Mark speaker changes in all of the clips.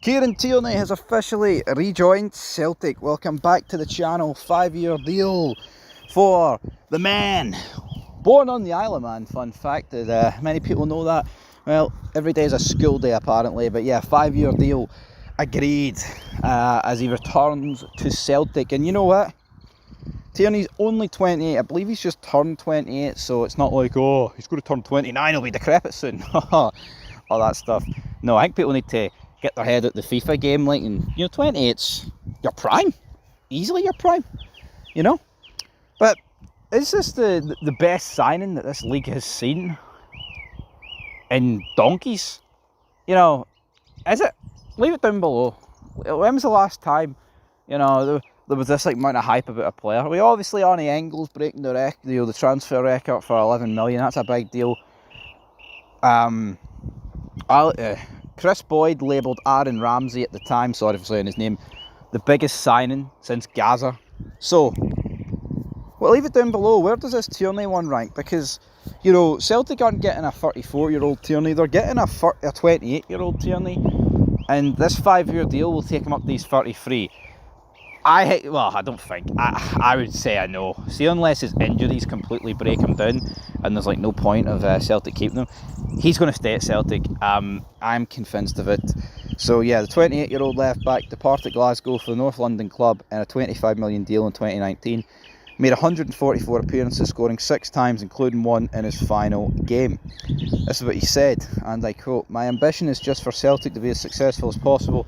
Speaker 1: Kieran Tierney has officially rejoined Celtic. Welcome back to the channel. 5-year deal for the man. Born on the Isle of Man, fun fact. Many people know that. Well, every day is a school day apparently. But yeah, 5-year deal agreed as he returns to Celtic. And you know what? Tierney's only 28. I believe he's just turned 28. So it's not like, oh, he's going to turn 29. He'll be decrepit soon. All that stuff. No, I think people need to get their head at the FIFA game, like, and 28's your prime, easily your prime, But is this the best signing that this league has seen in donkeys? Is it? Leave it down below. When was the last time, there was this amount of hype about a player? We obviously Arnie Engels breaking the transfer record for 11 million. That's a big deal. Chris Boyd labelled Aaron Ramsey at the time, sorry for saying his name, the biggest signing since Gaza. So, well, leave it down below. Where does this Tierney one rank? Because, Celtic aren't getting a 34-year-old Tierney. They're getting a 28-year-old Tierney. And this 5-year deal will take him up to these 33. I don't think. I would say I know. See, unless his injuries completely break him down and there's no point of Celtic keeping him, he's going to stay at Celtic. I'm convinced of it. So yeah, the 28-year-old left back departed Glasgow for the North London club in a 25 million deal in 2019. Made 144 appearances, scoring 6 times, including one in his final game. This is what he said, and I quote, "My ambition is just for Celtic to be as successful as possible,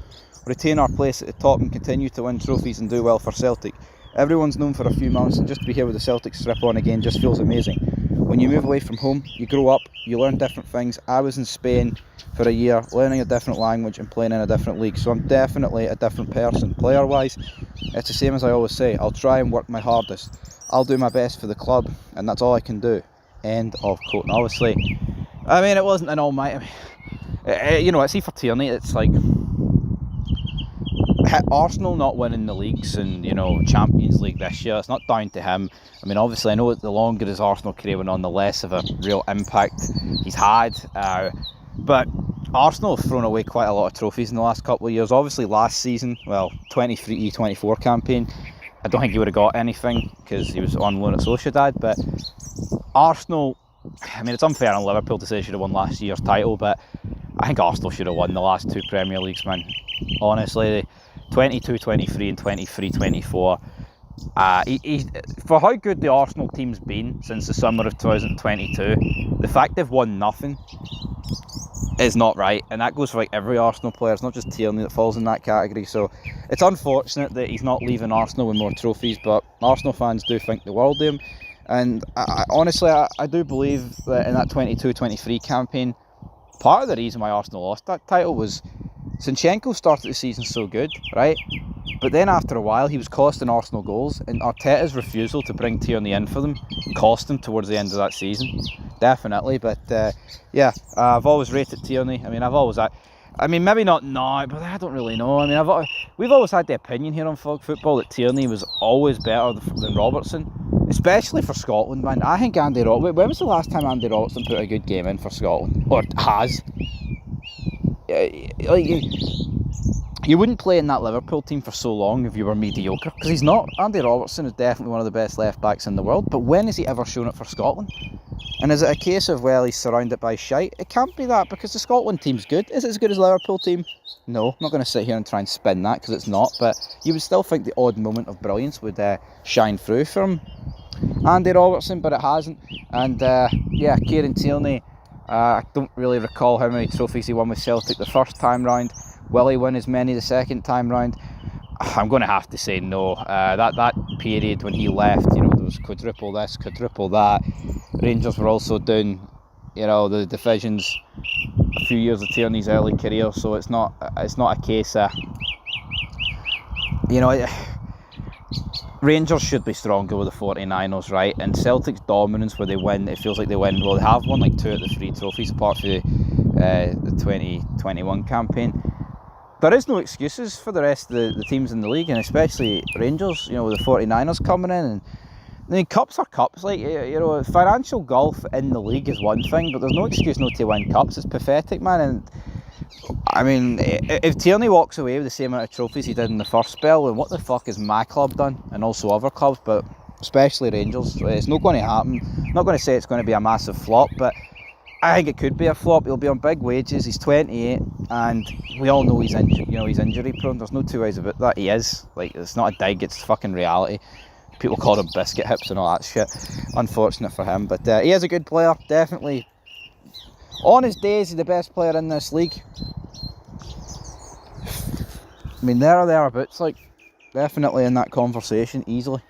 Speaker 1: retain our place at the top and continue to win trophies and do well for Celtic. Everyone's known for a few months, and just to be here with the Celtic strip on again just feels amazing. When you move away from home, you grow up, you learn different things. I was in Spain for a year, learning a different language and playing in a different league, so I'm definitely a different person. Player-wise, it's the same as I always say, I'll try and work my hardest. I'll do my best for the club, and that's all I can do." End of quote. And obviously, it wasn't an almighty... see for Tierney, it's like... Arsenal not winning the leagues and, Champions League this year, it's not down to him. Obviously, I know the longer his Arsenal career went on, the less of a real impact he's had. But Arsenal have thrown away quite a lot of trophies in the last couple of years. Obviously, last season, 23-24 campaign, I don't think he would have got anything because he was on loan at Sociedad. But Arsenal, it's unfair on Liverpool to say they should have won last year's title, but I think Arsenal should have won the last 2 Premier Leagues, man. Honestly, 22-23 and 23-24. For how good the Arsenal team's been since the summer of 2022, the fact they've won nothing is not right, and that goes for every Arsenal player. It's not just Tierney that falls in that category. So it's unfortunate that he's not leaving Arsenal with more trophies, but Arsenal fans do think the world of him. And honestly, I do believe that in that 22-23 campaign, part of the reason why Arsenal lost that title was Zinchenko started the season so good, right? But then after a while, he was costing Arsenal goals, and Arteta's refusal to bring Tierney in for them cost him towards the end of that season. Definitely, but yeah, I've always rated Tierney. Maybe not now, but I don't really know. We've always had the opinion here on Fog Football that Tierney was always better than Robertson, especially for Scotland, man. I think Andy Robertson... When was the last time Andy Robertson put a good game in for Scotland? Or has? You wouldn't play in that Liverpool team for so long if you were mediocre, because he's not. Andy Robertson is definitely one of the best left backs in the world, but when has he ever shown it for Scotland? And is it a case of, well, he's surrounded by shite? It can't be that, because the Scotland team's good. Is it as good as the Liverpool team? No, I'm not going to sit here and try and spin that, because it's not, but you would still think the odd moment of brilliance would shine through from Andy Robertson, but it hasn't. And yeah, Kieran Tierney, I don't really recall how many trophies he won with Celtic the first time round. Will he win as many the second time round? I'm going to have to say no. That period when he left, there was quadruple this, quadruple that. Rangers were also doing, the divisions a few years of Tierney's early career, so it's not a case of, Rangers should be stronger with the 49ers, right? And Celtic's dominance where they win, it feels like they win. Well, they have won 2 of the 3 trophies apart from the 2021 campaign. There is no excuses for the rest of the teams in the league, and especially Rangers, with the 49ers coming in. And cups are cups. Financial golf in the league is one thing, but there's no excuse not to win cups. It's pathetic, man. And I mean, if Tierney walks away with the same amount of trophies he did in the first spell, then what the fuck has my club done? And also other clubs, but especially Rangers. It's not going to happen. I'm not going to say it's going to be a massive flop, but I think it could be a flop. He'll be on big wages. He's 28, and we all know he's he's injury prone. There's no two ways about that. He is. Like, it's not a dig. It's fucking reality. People call him biscuit hips and all that shit. Unfortunate for him, but he is a good player. Definitely. On his days, he's the best player in this league. I mean, there or thereabouts. Like, definitely in that conversation easily.